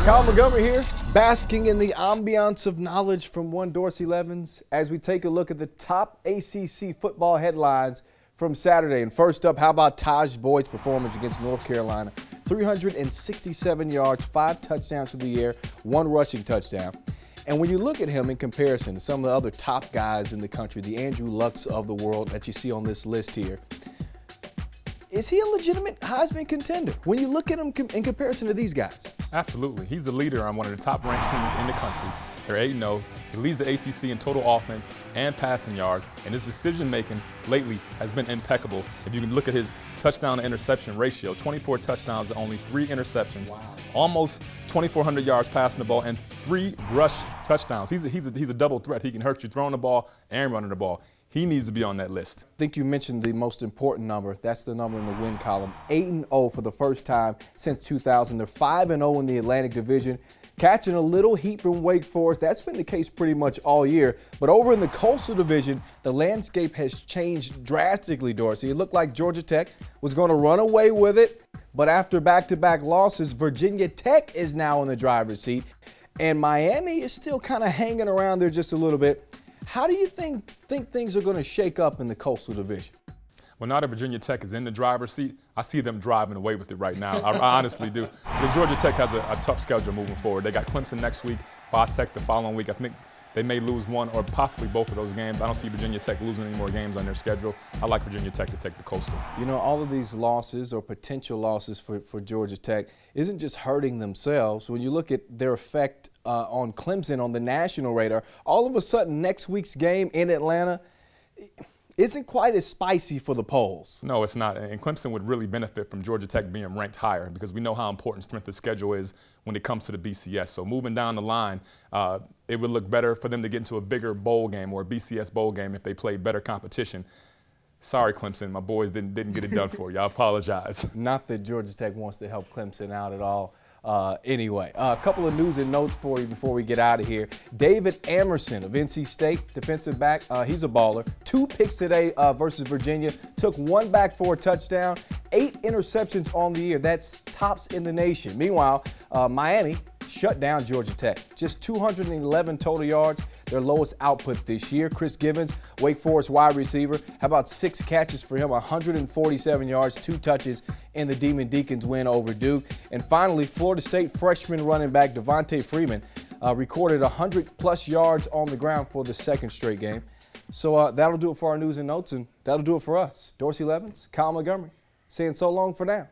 Kyle Montgomery here, basking in the ambiance of knowledge from one Dorsey Levens as we take a look at the top ACC football headlines from Saturday. And first up, how about Taj Boyd's performance against North Carolina? 367 yards, 5 touchdowns for the air, 1 rushing touchdown. And when you look at him in comparison to some of the other top guys in the country, the Andrew Lucks of the world that you see on this list here, is he a legitimate Heisman contender when you look at him in comparison to these guys? Absolutely. He's the leader on one of the top-ranked teams in the country. They're 8-0. He leads the ACC in total offense and passing yards, and his decision-making lately has been impeccable. If you can look at his touchdown-to-interception ratio, 24 touchdowns to only 3 interceptions, wow. Almost 2,400 yards passing the ball, and 3 rush touchdowns. He's a double threat. He can hurt you throwing the ball and running the ball. He needs to be on that list. I think you mentioned the most important number. That's the number in the win column. 8-0 for the first time since 2000. They're 5-0 in the Atlantic Division, catching a little heat from Wake Forest. That's been the case pretty much all year. But over in the Coastal Division, the landscape has changed drastically, Dorsey. It looked like Georgia Tech was going to run away with it. But after back-to-back losses, Virginia Tech is now in the driver's seat. And Miami is still kind of hanging around there just a little bit. How do you think things are going to shake up in the Coastal Division? Well, now that Virginia Tech is in the driver's seat, I see them driving away with it right now. I honestly do. Because Georgia Tech has a tough schedule moving forward. They got Clemson next week, Tech the following week. I think they may lose one or possibly both of those games. I don't see Virginia Tech losing any more games on their schedule. I like Virginia Tech to take the Coastal. You know, all of these losses or potential losses for Georgia Tech isn't just hurting themselves. When you look at their effect on Clemson on the national radar, all of a sudden next week's game in Atlanta isn't quite as spicy for the polls. No, it's not. And Clemson would really benefit from Georgia Tech being ranked higher because we know how important strength of schedule is when it comes to the BCS. So moving down the line, it would look better for them to get into a bigger bowl game or a BCS bowl game if they played better competition. Sorry, Clemson, my boys didn't get it done for you. I apologize. Not that Georgia Tech wants to help Clemson out at all. Anyway, a couple of news and notes for you before we get out of here. David Amerson of NC State, defensive back, he's a baller. 2 picks today versus Virginia. Took 1 back for a touchdown. 8 interceptions on the year. That's tops in the nation. Meanwhile, Miami shut down Georgia Tech. Just 211 total yards, their lowest output this year. Chris Givens, Wake Forest wide receiver. How about 6 catches for him, 147 yards, 2 touches in the Demon Deacons win over Duke. And finally, Florida State freshman running back Devontae Freeman recorded 100-plus yards on the ground for the 2nd straight game. So that'll do it for our news and notes, and that'll do it for us. Dorsey Levens, Kyle Montgomery, saying so long for now.